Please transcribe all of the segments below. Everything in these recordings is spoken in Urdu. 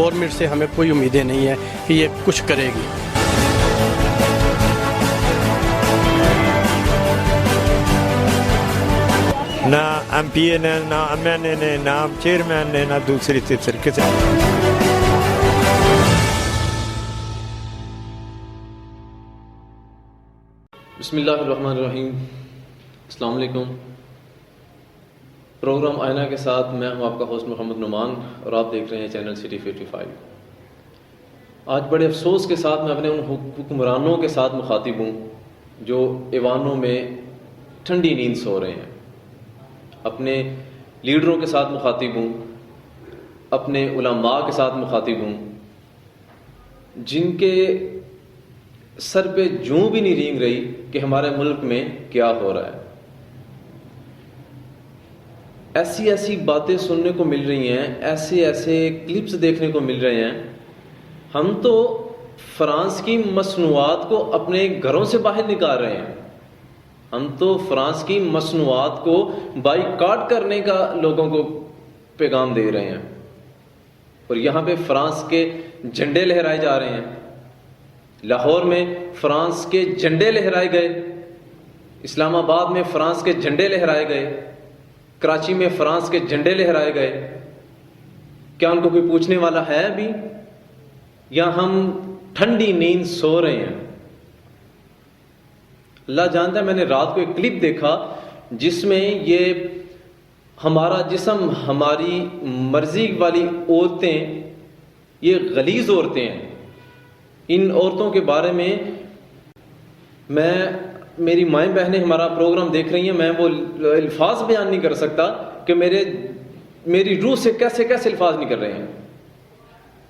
گورنمنٹ سے ہمیں کوئی امیدیں نہیں ہے کہ یہ کچھ کرے گی. نہ ایم پی اے نے، نہ ایم این اے نے، نہ چیئرمین نے، نہ دوسری تیسری کسی. بسم اللہ الرحمن الرحیم. السلام علیکم. پروگرام آئینہ کے ساتھ میں ہوں آپ کا ہوسٹ محمد نعمان اور آپ دیکھ رہے ہیں چینل سٹی 55. آج بڑے افسوس کے ساتھ میں اپنے ان حکمرانوں کے ساتھ مخاطب ہوں جو ایوانوں میں ٹھنڈی نیند سو رہے ہیں. اپنے لیڈروں کے ساتھ مخاطب ہوں، اپنے علماء کے ساتھ مخاطب ہوں جن کے سر پہ جوں بھی نہیں رینگ رہی کہ ہمارے ملک میں کیا ہو رہا ہے. ایسی ایسی باتیں سننے کو مل رہی ہیں، ایسے ایسے کلپس دیکھنے کو مل رہے ہیں. ہم تو فرانس کی مصنوعات کو اپنے گھروں سے باہر نکال رہے ہیں. ہم تو فرانس کی مصنوعات کو بائیکاٹ کرنے کا لوگوں کو پیغام دے رہے ہیں اور یہاں پہ فرانس کے جھنڈے لہرائے جا رہے ہیں. لاہور میں فرانس کے جھنڈے لہرائے گئے، اسلام آباد میں فرانس کے جھنڈے لہرائے گئے، کراچی میں فرانس کے جھنڈے لہرائے گئے. کیا ان کو کوئی پوچھنے والا ہے ابھی، یا ہم ٹھنڈی نیند سو رہے ہیں؟ اللہ جانتا ہے. میں نے رات کو ایک کلپ دیکھا جس میں یہ ہمارا جسم، ہماری مرضی والی عورتیں، یہ غلیظ عورتیں ہیں. ان عورتوں کے بارے میں میری مائیں بہنیں ہمارا پروگرام دیکھ رہی ہیں، میں وہ الفاظ بیان نہیں کر سکتا کہ میری روح سے کیسے کیسے الفاظ نکل رہے ہیں.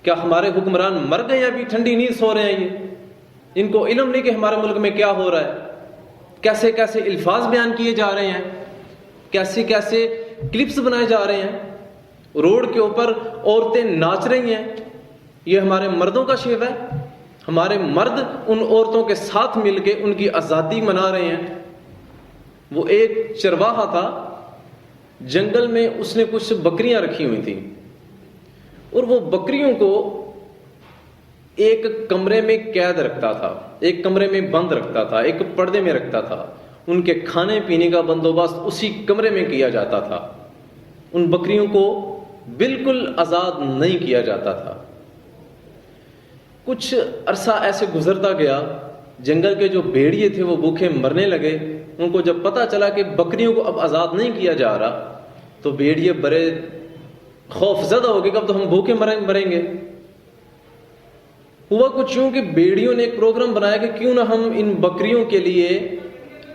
کیا ہمارے حکمران مر گئے ہیں ابھی ٹھنڈی نیند سو رہے ہیں؟ یہ ان کو علم نہیں کہ ہمارے ملک میں کیا ہو رہا ہے. کیسے کیسے الفاظ بیان کیے جا رہے ہیں، کیسے کیسے کلپس بنائے جا رہے ہیں. روڈ کے اوپر عورتیں ناچ رہی ہیں. یہ ہمارے مردوں کا شیو ہے. ہمارے مرد ان عورتوں کے ساتھ مل کے ان کی آزادی منا رہے ہیں. وہ ایک چرواہا تھا جنگل میں، اس نے کچھ بکریاں رکھی ہوئی تھیں اور وہ بکریوں کو ایک کمرے میں قید رکھتا تھا، ایک کمرے میں بند رکھتا تھا، ایک پردے میں رکھتا تھا. ان کے کھانے پینے کا بندوبست اسی کمرے میں کیا جاتا تھا. ان بکریوں کو بالکل آزاد نہیں کیا جاتا تھا. کچھ عرصہ ایسے گزرتا گیا، جنگل کے جو بھیڑیے تھے وہ بھوکے مرنے لگے. ان کو جب پتہ چلا کہ بکریوں کو اب آزاد نہیں کیا جا رہا تو بھیڑیے بڑے خوف زدہ ہو گئے کہ اب تو ہم بھوکے مریں گے. ہوا کچھ یوں کہ بھیڑیوں نے ایک پروگرام بنایا کہ کیوں نہ ہم ان بکریوں کے لیے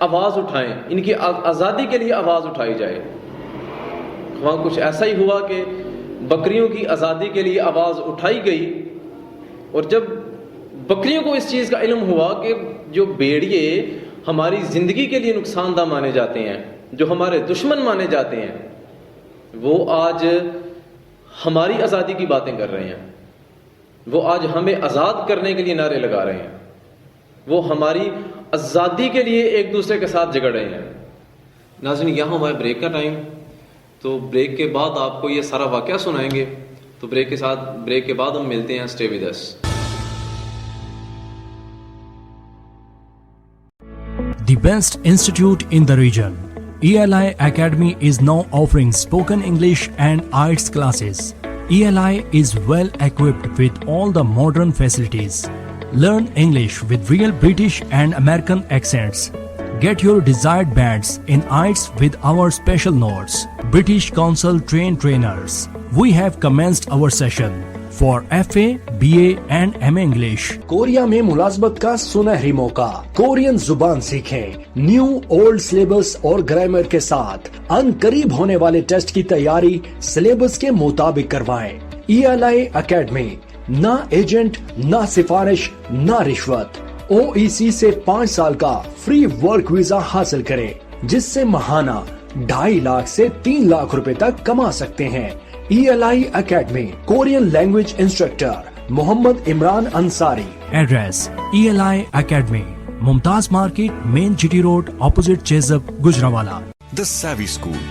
آواز اٹھائیں، ان کی آزادی کے لیے آواز اٹھائی جائے. وہاں کچھ ایسا ہی ہوا کہ بکریوں کی آزادی کے لیے آواز اٹھائی گئی. اور جب بکریوں کو اس چیز کا علم ہوا کہ جو بھیڑیے ہماری زندگی کے لیے نقصان دہ مانے جاتے ہیں، جو ہمارے دشمن مانے جاتے ہیں، وہ آج ہماری آزادی کی باتیں کر رہے ہیں، وہ آج ہمیں آزاد کرنے کے لیے نعرے لگا رہے ہیں، وہ ہماری آزادی کے لیے ایک دوسرے کے ساتھ جھگڑ رہے ہیں. ناظرین، یہاں ہوا ہے بریک کا ٹائم، تو بریک کے بعد آپ کو یہ سارا واقعہ سنائیں گے. تو بریک کے بعد ہم ملتے ہیں. Stay with us. The best institute in the region, ELI Academy is now offering spoken English and IELTS classes. ELI is well equipped with all the modern facilities. Learn English with real British and American accents. Get your desired bands in IELTS with our special notes. British Council trained trainers. We have commenced our session for FA, BA and MA English. Korea میں ملازمت کا سنہری موقع. کورین زبان سیکھیں نیو اولڈ سلیبس اور گرامر کے ساتھ. ان قریب ہونے والے ٹیسٹ کی تیاری سلیبس کے مطابق کروائیں. ELI اکیڈمی، نہ ایجنٹ، نہ سفارش، نہ رشوت. OEC سے 5 سال کا فری ورک ویزا حاصل کریں جس سے ماہانہ 2.5 لاکھ سے 3 لاکھ روپے تک کما سکتے ہیں. ELI academy, Korean language instructor Muhammad Imran Ansari. Address ELI academy, Mumtaz market, main G T road, opposite چیزب، Gujranwala. The Savvy School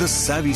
The Savvy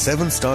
7-star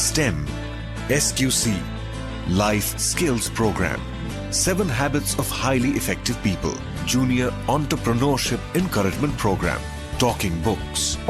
STEM, SQC, Life Skills Program, 7 Habits of Highly Effective People, Junior Entrepreneurship Encouragement Program, Talking Books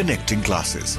Connecting Classes।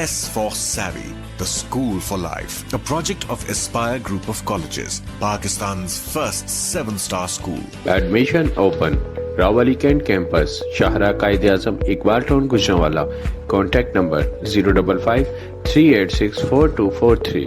S for Savvy, the School for Life, a project of Aspire Group of Colleges, Pakistan's first 7-star school. Admission open. Rawali Kent Campus, Shahra Qaid-e-Azam, Iqbal Town, Gujranwala. Contact number 055-386-4243.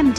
MD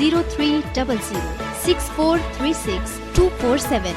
0300 6436 247।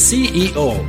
CEO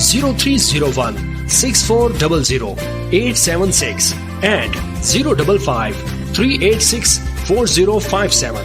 0301 6400 876 and 055 386 4057।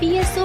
PSO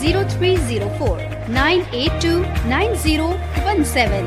0304 982 9017।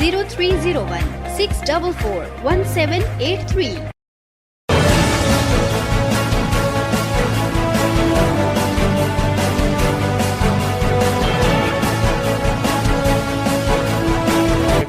0301 644 1783।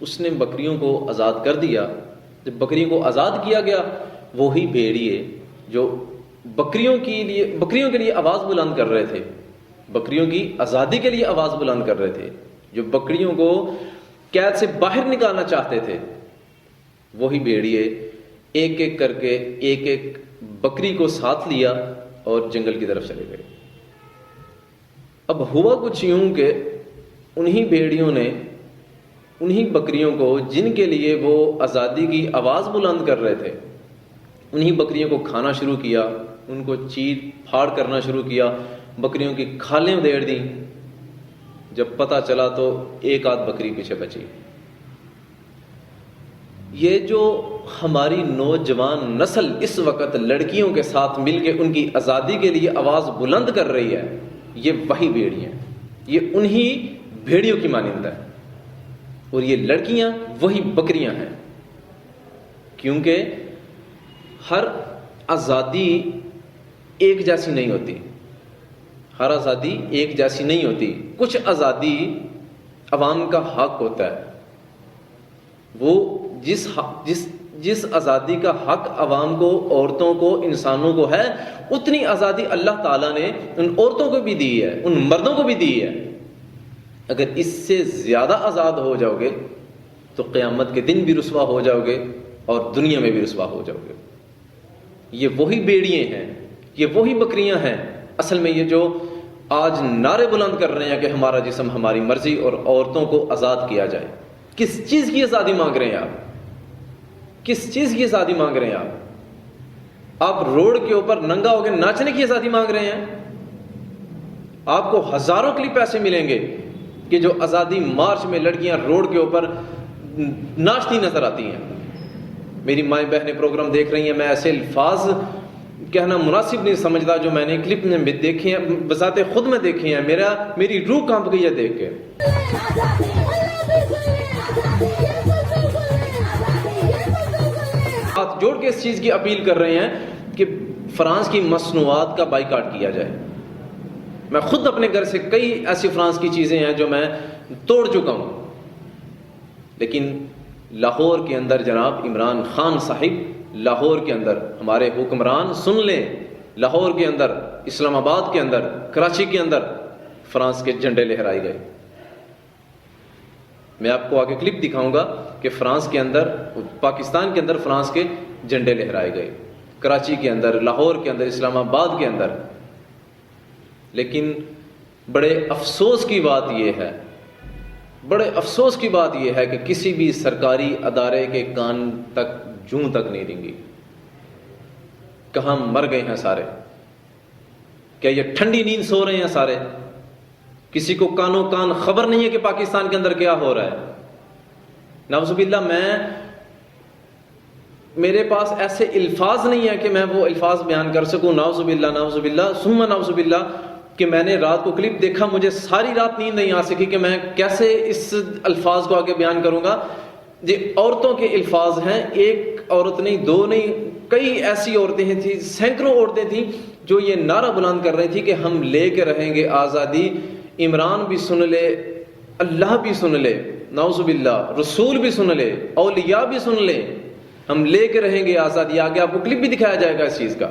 اس نے بکریوں کو آزاد کر دیا. جب بکریوں کو آزاد کیا گیا, وہی بھیڑیے جو بکریوں کے لیے آواز بلند کر رہے تھے, بکریوں کی آزادی کے لیے آواز بلند کر رہے تھے, جو بکریوں کو قید سے باہر نکالنا چاہتے تھے, وہی بھیڑیے ایک ایک کر کے ایک ایک بکری کو ساتھ لیا اور جنگل کی طرف چلے گئے. اب ہوا کچھ یوں کہ انہی بھیڑیوں نے انہی بکریوں کو جن کے لیے وہ آزادی کی آواز بلند کر رہے تھے, انہی بکریوں کو کھانا شروع کیا, ان کو چیر پھاڑ کرنا شروع کیا, بکریوں کی کھالیں ادھیڑ دیں. جب پتہ چلا تو ایک آدھ بکری پیچھے بچی. یہ جو ہماری نوجوان نسل اس وقت لڑکیوں کے ساتھ مل کے ان کی آزادی کے لیے آواز بلند کر رہی ہے, یہ وہی بھیڑیاں, یہ انہی بھیڑیوں کی مانند ہے, اور یہ لڑکیاں وہی بکریاں ہیں. کیونکہ ہر آزادی ایک جیسی نہیں ہوتی, ہر آزادی ایک جیسی نہیں ہوتی. کچھ آزادی عوام کا حق ہوتا ہے, وہ جس آزادی کا حق عوام کو, عورتوں کو, انسانوں کو ہے, اتنی آزادی اللہ تعالیٰ نے ان عورتوں کو بھی دی ہے, ان مردوں کو بھی دی ہے. اگر اس سے زیادہ آزاد ہو جاؤ گے تو قیامت کے دن بھی رسوا ہو جاؤ گے اور دنیا میں بھی رسوا ہو جاؤ گے. یہ وہی بیڑیے ہیں, یہ وہی بکریاں ہیں. اصل میں یہ جو آج نعرے بلند کر رہے ہیں کہ ہمارا جسم ہماری مرضی اور عورتوں کو آزاد کیا جائے, کس چیز کی آزادی مانگ رہے ہیں آپ؟ کس چیز کی آزادی مانگ رہے ہیں آپ؟ آپ روڈ کے اوپر ننگا ہو کے ناچنے کی آزادی مانگ رہے ہیں. آپ کو ہزاروں کے لیے پیسے ملیں گے کہ جو آزادی مارچ میں لڑکیاں روڈ کے اوپر ناچتی نظر آتی ہیں. میری مائیں بہنیں پروگرام دیکھ رہی ہیں, میں ایسے الفاظ کہنا مناسب نہیں سمجھتا جو میں نے کلپ میں دیکھے ہیں, بذات خود میں دیکھے ہیں. میری روح کانپ گئی ہے دیکھ کے. ہاتھ جوڑ کے اس چیز کی اپیل کر رہے ہیں کہ فرانس کی مصنوعات کا بائیکاٹ کیا جائے. میں خود اپنے گھر سے کئی ایسی فرانس کی چیزیں ہیں جو میں توڑ چکا ہوں, لیکن لاہور کے اندر جناب عمران خان صاحب, لاہور کے اندر ہمارے حکمران سن لیں, لاہور کے اندر, اسلام آباد کے اندر, کراچی کے اندر فرانس کے جھنڈے لہرائے گئے. میں آپ کو آگے کلپ دکھاؤں گا کہ فرانس کے اندر, پاکستان کے اندر فرانس کے جھنڈے لہرائے گئے, کراچی کے اندر, لاہور کے اندر, اسلام آباد کے اندر. لیکن بڑے افسوس کی بات یہ ہے, بڑے افسوس کی بات یہ ہے کہ کسی بھی سرکاری ادارے کے کان تک جوں تک نہیں رنگی. کہاں مر گئے ہیں سارے؟ کیا یہ ٹھنڈی نیند سو رہے ہیں سارے؟ کسی کو کانوں کان خبر نہیں ہے کہ پاکستان کے اندر کیا ہو رہا ہے؟ نعوذ باللہ, میرے پاس ایسے الفاظ نہیں ہے کہ میں وہ الفاظ بیان کر سکوں. نعوذ باللہ ثم نعوذ باللہ, کہ میں نے رات کو کلپ دیکھا, مجھے ساری رات نیند نہیں آ سکی کہ میں کیسے اس الفاظ کو آگے بیان کروں گا. یہ عورتوں کے الفاظ ہیں, ایک عورت نہیں, دو نہیں, کئی ایسی عورتیں تھیں, سینکڑوں عورتیں تھیں جو یہ نعرہ بلند کر رہی تھی کہ ہم لے کے رہیں گے آزادی. عمران بھی سن لے, اللہ بھی سن لے, نعوذ باللہ, رسول بھی سن لے, اولیاء بھی سن لے, ہم لے کے رہیں گے آزادی. آگے آپ کو کلپ بھی دکھایا جائے گا اس چیز کا,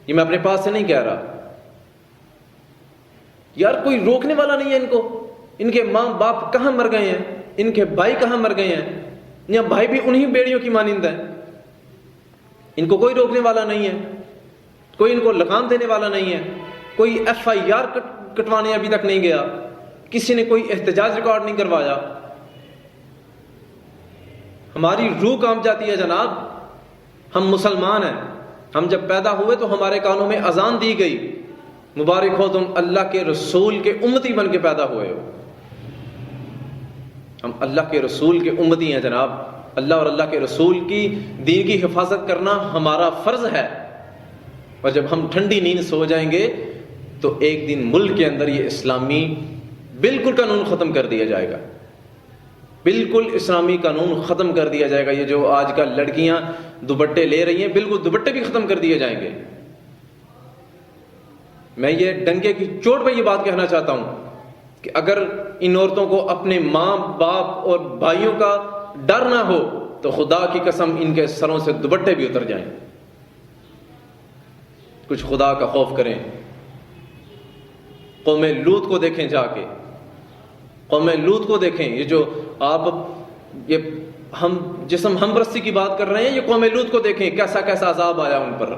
یہ میں اپنے پاس سے نہیں کہہ رہا. یار کوئی روکنے والا نہیں ہے ان کو. ان کے ماں باپ کہاں مر گئے ہیں, ان کے بھائی کہاں مر گئے ہیں, یا بھائی بھی انہی بیڑیوں کی مانند ہیں. ان کو کوئی روکنے والا نہیں ہے, کوئی ان کو لگام دینے والا نہیں ہے, کوئی FIR کٹوانے ابھی تک نہیں گیا, کسی نے کوئی احتجاج ریکارڈ نہیں کروایا. ہماری روح کانپ جاتی ہے جناب. ہم مسلمان ہیں, ہم جب پیدا ہوئے تو ہمارے کانوں میں اذان دی گئی, مبارک ہو تم اللہ کے رسول کے امتی بن کے پیدا ہوئے ہو. ہم اللہ کے رسول کے امتی ہیں جناب. اللہ اور اللہ کے رسول کی دین کی حفاظت کرنا ہمارا فرض ہے. اور جب ہم ٹھنڈی نیند سو جائیں گے تو ایک دن ملک کے اندر یہ اسلامی بالکل قانون ختم کر دیا جائے گا, بالکل اسلامی قانون ختم کر دیا جائے گا. یہ جو آج کل لڑکیاں دوپٹے لے رہی ہیں, بالکل دوپٹے بھی ختم کر دیے جائیں گے. میں یہ ڈنکے کی چوٹ پہ یہ بات کہنا چاہتا ہوں کہ اگر ان عورتوں کو اپنے ماں باپ اور بھائیوں کا ڈر نہ ہو تو خدا کی قسم ان کے سروں سے دوپٹے بھی اتر جائیں. کچھ خدا کا خوف کریں. قوم لوط کو دیکھیں جا کے, قوم لوط کو دیکھیں. یہ جو آپ یہ ہم پرستی کی بات کر رہے ہیں, یہ قوم لوط کو دیکھیں کیسا کیسا عذاب آیا ان پر.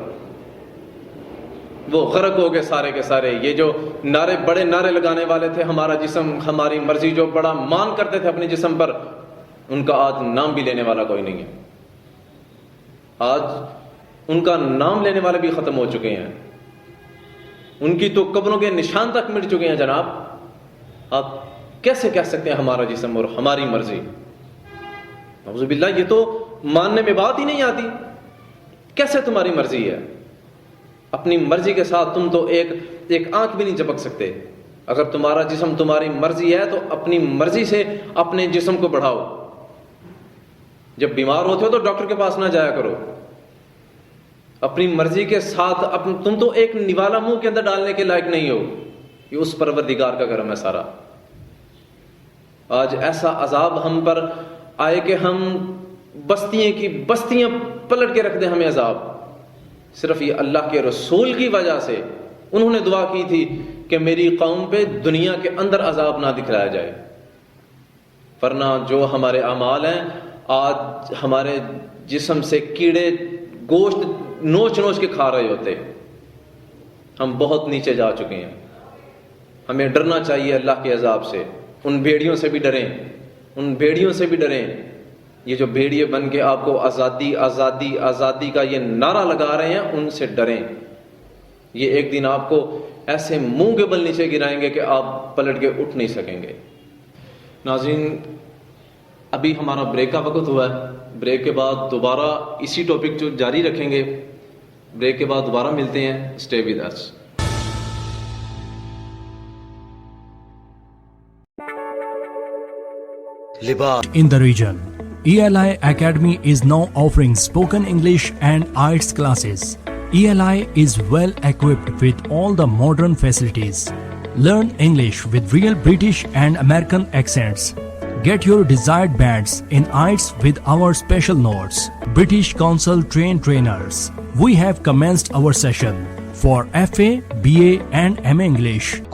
وہ غرق ہو گئے سارے کے سارے. یہ جو بڑے نعرے لگانے والے تھے, ہمارا جسم ہماری مرضی, جو بڑا مان کرتے تھے اپنے جسم پر, ان کا آج نام بھی لینے والا کوئی نہیں ہے. آج ان کا نام لینے والے بھی ختم ہو چکے ہیں. ان کی تو قبروں کے نشان تک مٹ چکے ہیں جناب. آپ کیسے کہہ سکتے ہیں ہمارا جسم اور ہماری مرضی؟ نعوذ باللہ, یہ تو ماننے میں بات ہی نہیں آتی. کیسے تمہاری مرضی ہے؟ اپنی مرضی کے ساتھ تم تو ایک آنکھ بھی نہیں جھپک سکتے. اگر تمہارا جسم تمہاری مرضی ہے تو اپنی مرضی سے اپنے جسم کو بڑھاؤ. جب بیمار ہوتے ہو تو ڈاکٹر کے پاس نہ جایا کرو. اپنی مرضی کے ساتھ تم تو ایک نوالا منہ کے اندر ڈالنے کے لائق نہیں ہو. یہ اس پروردگار کا کرم ہے سارا. آج ایسا عذاب ہم پر آئے کہ ہم بستیاں پلٹ کے رکھ دیں ہمیں عذاب. صرف یہ اللہ کے رسول کی وجہ سے انہوں نے دعا کی تھی کہ میری قوم پہ دنیا کے اندر عذاب نہ دکھلایا جائے. ورنہ جو ہمارے اعمال ہیں, آج ہمارے جسم سے کیڑے گوشت نوچ کے کھا رہے ہوتے. ہم بہت نیچے جا چکے ہیں. ہمیں ڈرنا چاہیے اللہ کے عذاب سے. ان بھیڑیوں سے بھی ڈریں, ان بھیڑیوں سے بھی ڈریں. یہ جو بھیڑیے بن کے آپ کو آزادی آزادی آزادی کا یہ نعرہ لگا رہے ہیں, ان سے ڈریں. یہ ایک دن آپ کو ایسے منہ کے بل نیچے گرائیں گے کہ آپ پلٹ کے اٹھ نہیں سکیں گے. ناظرین, ابھی ہمارا بریک کا وقت ہوا ہے. بریک کے بعد دوبارہ اسی ٹاپک جو جاری رکھیں گے. بریک کے بعد دوبارہ ملتے ہیں. Stay with us. In the region, ELI Academy is now offering spoken English and IELTS classes. ELI is well equipped with all the modern facilities. Learn English with real British and American accents. Get your desired bands in IELTS with our special notes. British Council trained trainers. We have commenced our session for FA, BA and MA English.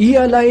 ELI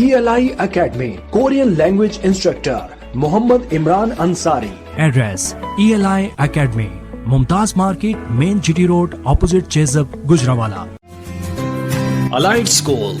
ELI Academy, Korean language instructor Mohammad Imran Ansari. Address: ELI Academy, Mumtaz Market, Main GT Road, opposite Chezab, Gujranwala. Allied School,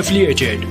affiliated.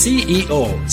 CEO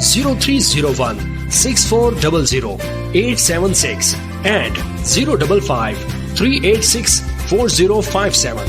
0301 6400 876 and 055 386 4057.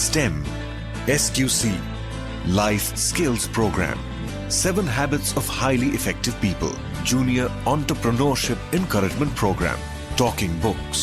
STEM, SQC, Life Skills Program, 7 Habits of Highly Effective People, Junior Entrepreneurship Encouragement Program, Talking Books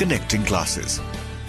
Connecting Classes.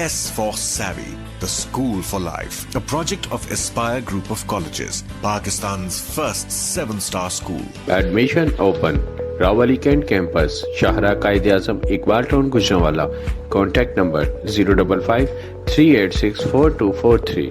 S for Savvy, the School for Life, a project of Aspire Group of Colleges, Pakistan's first 7-star school. Admission open. Rawali Kent Campus, Shahra Qaid Azam, Iqbal Town, Gujranwala. Contact number 055 386 4243.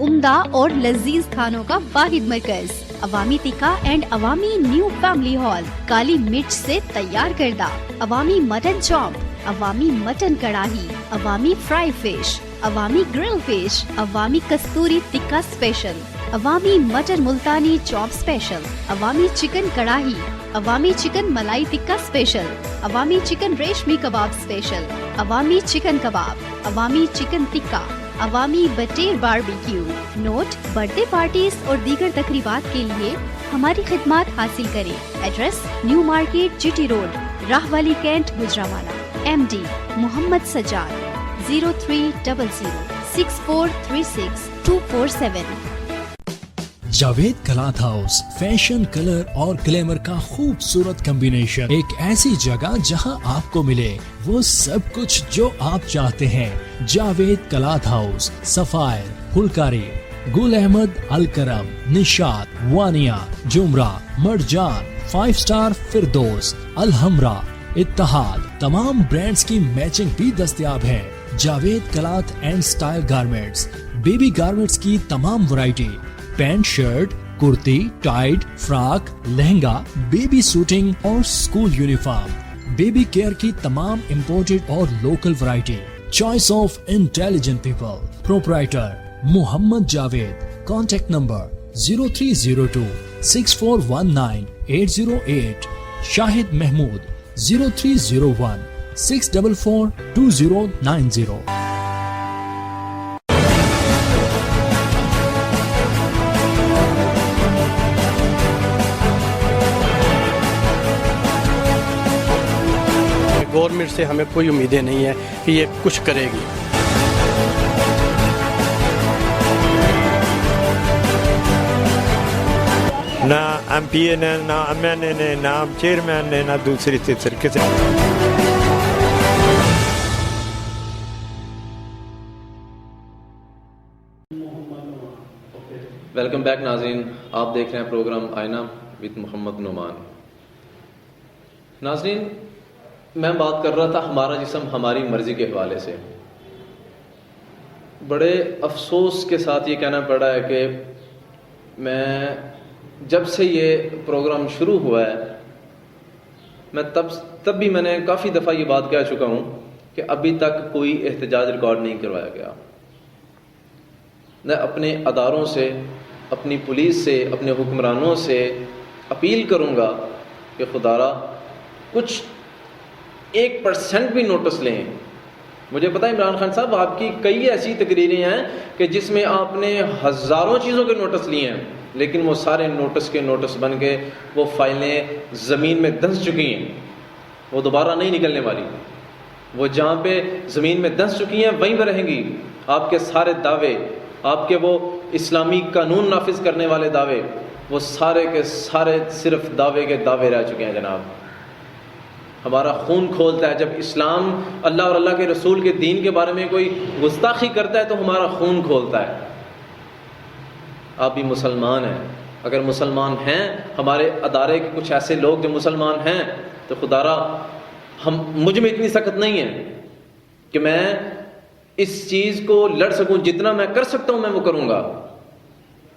عمدہ اور لذیذ کھانوں کا واحد مرکز، عوامی تکا اینڈ عوامی نیو فیملی ہال، کالی مرچ سے تیار کردہ عوامی مٹن چاپ، عوامی مٹن کڑاہی، عوامی فرائی فش، عوامی گرل فش، عوامی کستوری تکا اسپیشل، عوامی مٹن ملتانی چاپ اسپیشل، عوامی چکن کڑاہی، عوامی چکن ملائی تکا اسپیشل، عوامی چکن ریشمی کباب اسپیشل، عوامی چکن کباب، عوامی چکن ٹکا، عوامی بٹیر barbecue. Note: birthday parties اور دیگر تقریبات کے لیے ہماری خدمات حاصل کریں۔ Address: new market, G T road, Rahwali cantt, Gujranwala. M D: Muhammad Sajjad, 03006436247247۔ Javed cloth house, fashion, colour اور گلیمر کا خوبصورت کمبینیشن، ایک ایسی جگہ جہاں آپ کو ملے وہ سب کچھ جو آپ چاہتے ہیں۔ Javed cloth house, Sapphire, Phulkari, Gul Ahmed, Alkaram, Nishat, Vania, جمرہ، مرجان، 5 اسٹار فردوس، الحمرا، اتحاد، تمام برانڈز کی میچنگ بھی دستیاب ہے۔ Javed cloth and style garments, baby garments کی تمام variety, pant, shirt, kurti, tight, frock, lehenga, baby suiting اور اسکول یونیفارم، بیبی کیئر کی تمام امپورٹڈ اور local variety. Choice of intelligent people, proprietor Muhammad Javed. Contact number 0302-6419-808۔ Shahid Mahmood 0301-644-2090۔ Government سے ہمیں کوئی امیدیں نہیں ہیں کہ یہ کچھ کرے گی۔ نہ ایم پی اے نے، نہ ایم این اے نے، نہ چیئرمین نے، نہ دوسری تیسری کسی۔ ویلکم بیک ناظرین، آپ دیکھ رہے ہیں پروگرام آئینہ وتھ محمد نعمان۔ ناظرین، میں بات کر رہا تھا ہمارا جسم ہماری مرضی کے حوالے سے۔ بڑے افسوس کے ساتھ یہ کہنا پڑا ہے کہ میں جب سے یہ پروگرام شروع ہوا ہے، میں تب بھی میں نے کافی دفعہ یہ بات کہہ چکا ہوں کہ ابھی تک کوئی احتجاج ریکارڈ نہیں کروایا گیا۔ میں اپنے اداروں سے، اپنی پولیس سے، اپنے حکمرانوں سے اپیل کروں گا کہ خدارا کچھ 1% بھی نوٹس لیں۔ مجھے پتا ہے عمران خان صاحب، آپ کی کئی ایسی تقریریں ہیں کہ جس میں آپ نے ہزاروں چیزوں کے نوٹس لیے ہیں، لیکن وہ سارے نوٹس کے نوٹس بن کے وہ فائلیں زمین میں دھنس چکی ہیں، وہ دوبارہ نہیں نکلنے والی۔ وہ جہاں پہ زمین میں دھنس چکی ہیں وہیں پہ رہیں گی۔ آپ کے سارے دعوے، آپ کے وہ اسلامی قانون نافذ کرنے والے دعوے، وہ سارے کے سارے صرف دعوے کے دعوے رہ چکے ہیں جناب۔ ہمارا خون کھولتا ہے جب اسلام، اللہ اور اللہ کے رسول کے دین کے بارے میں کوئی گستاخی کرتا ہے تو ہمارا خون کھولتا ہے۔ آپ بھی مسلمان ہیں، اگر مسلمان ہیں، ہمارے ادارے کے کچھ ایسے لوگ جو مسلمان ہیں، تو خدارا مجھ میں اتنی سخت نہیں ہے کہ میں اس چیز کو لڑ سکوں۔ جتنا میں کر سکتا ہوں میں وہ کروں گا۔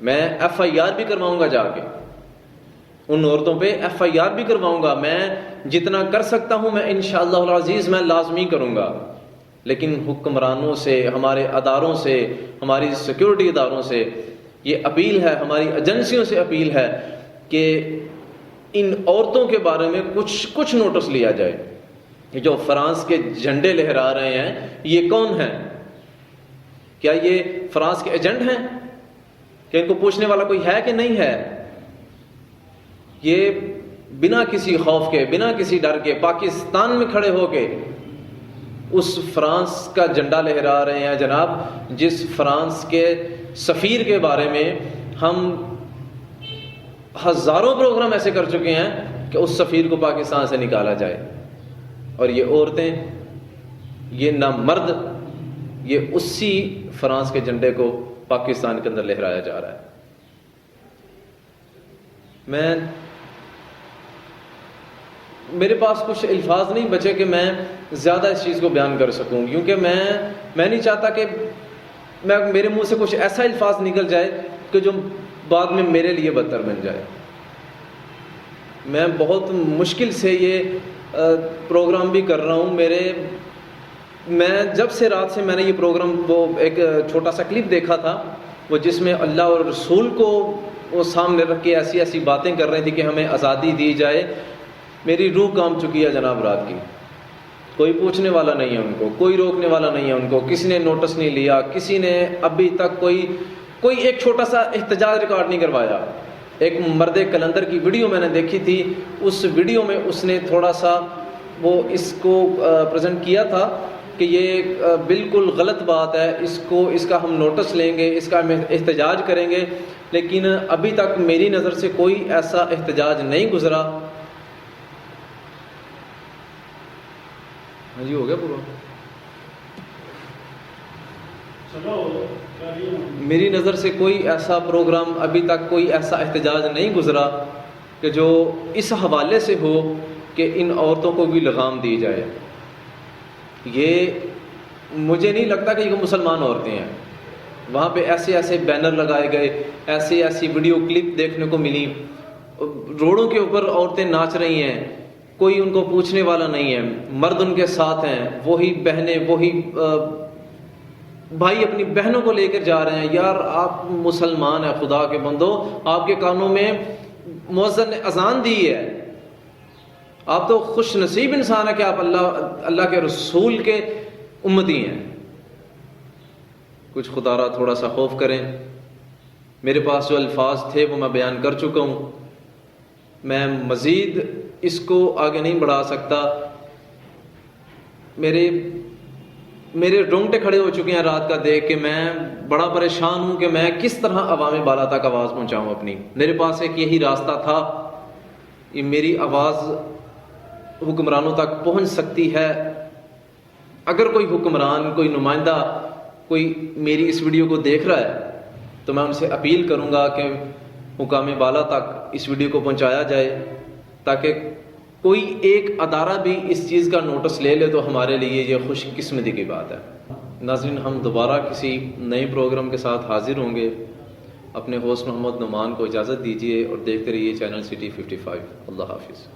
میں FIR بھی کرواؤں گا، جا کے ان عورتوں پہ FIR بھی کرواؤں گا۔ میں جتنا کر سکتا ہوں میں انشاءاللہ العزیز میں لازمی کروں گا۔ لیکن حکمرانوں سے، ہمارے اداروں سے، ہماری سیکیورٹی اداروں سے یہ اپیل ہے، ہماری ایجنسیوں سے اپیل ہے کہ ان عورتوں کے بارے میں کچھ نوٹس لیا جائے۔ جو فرانس کے جھنڈے لہرا رہے ہیں، یہ کون ہیں؟ کیا یہ فرانس کے ایجنٹ ہیں؟ کہ ان کو پوچھنے والا کوئی ہے کہ نہیں ہے؟ یہ بنا کسی خوف کے، بنا کسی ڈر کے پاکستان میں کھڑے ہو کے اس فرانس کا جھنڈا لہرا رہے ہیں جناب، جس فرانس کے سفیر کے بارے میں ہم ہزاروں پروگرام ایسے کر چکے ہیں کہ اس سفیر کو پاکستان سے نکالا جائے۔ اور یہ عورتیں، یہ نامرد، یہ اسی فرانس کے جھنڈے کو پاکستان کے اندر لہرایا جا رہا ہے۔ میرے پاس کچھ الفاظ نہیں بچے کہ میں زیادہ اس چیز کو بیان کر سکوں، کیونکہ میں نہیں چاہتا کہ میرے منہ سے کچھ ایسا الفاظ نکل جائے کہ جو بعد میں میرے لیے بدتر بن جائے. میں بہت مشکل سے یہ پروگرام بھی کر رہا ہوں. میں جب سے رات سے میں نے یہ پروگرام وہ ایک چھوٹا سا کلپ دیکھا تھا وہ جس میں اللہ اور رسول کو وہ سامنے رکھ کے ایسی ایسی باتیں کر رہے تھے کہ ہمیں آزادی دی جائے, میری روح کام چکی ہے جناب رات کی. کوئی پوچھنے والا نہیں ہے ان کو, کوئی روکنے والا نہیں ہے ان کو, کسی نے نوٹس نہیں لیا, کسی نے ابھی تک کوئی ایک چھوٹا سا احتجاج ریکارڈ نہیں کروایا. ایک مرد کلندر کی ویڈیو میں نے دیکھی تھی, اس ویڈیو میں اس نے تھوڑا سا وہ اس کو پریزنٹ کیا تھا کہ یہ بالکل غلط بات ہے, اس کا ہم نوٹس لیں گے, اس کا ہم احتجاج کریں گے, لیکن ابھی تک میری نظر سے کوئی ایسا احتجاج نہیں گزرا. ہاں جی, ہو گیا پورا. میری نظر سے کوئی ایسا پروگرام ابھی تک, کوئی ایسا احتجاج نہیں گزرا کہ جو اس حوالے سے ہو کہ ان عورتوں کو بھی لگام دی جائے. یہ مجھے نہیں لگتا کہ یہ مسلمان عورتیں ہیں. وہاں پہ ایسے ایسے بینر لگائے گئے, ایسی ویڈیو کلپ دیکھنے کو ملی, روڈوں کے اوپر عورتیں ناچ رہی ہیں, کوئی ان کو پوچھنے والا نہیں ہے, مرد ان کے ساتھ ہیں, وہی بہنیں, وہی بھائی اپنی بہنوں کو لے کر جا رہے ہیں. یار آپ مسلمان ہیں, خدا کے بندو, آپ کے کانوں میں مؤذن نے اذان دی ہے, آپ تو خوش نصیب انسان ہے کہ آپ اللہ کے رسول کے امتی ہیں. کچھ خدا را تھوڑا سا خوف کریں. میرے پاس جو الفاظ تھے وہ میں بیان کر چکا ہوں, میں مزید اس کو آگے نہیں بڑھا سکتا. میرے رونگٹے کھڑے ہو چکے ہیں رات کا دیکھ کے. میں بڑا پریشان ہوں کہ میں کس طرح عوام بالا تک آواز پہنچاؤں اپنی. میرے پاس ایک یہی راستہ تھا, یہ میری آواز حکمرانوں تک پہنچ سکتی ہے. اگر کوئی حکمران, کوئی نمائندہ, کوئی میری اس ویڈیو کو دیکھ رہا ہے تو میں ان سے اپیل کروں گا کہ حکام بالا تک اس ویڈیو کو پہنچایا جائے تاکہ کوئی ایک ادارہ بھی اس چیز کا نوٹس لے لے تو ہمارے لیے یہ خوش قسمتی کی بات ہے. ناظرین, ہم دوبارہ کسی نئے پروگرام کے ساتھ حاضر ہوں گے. اپنے ہوسٹ محمد نعمان کو اجازت دیجیے اور دیکھتے رہیے چینل سٹی 55. اللہ حافظ.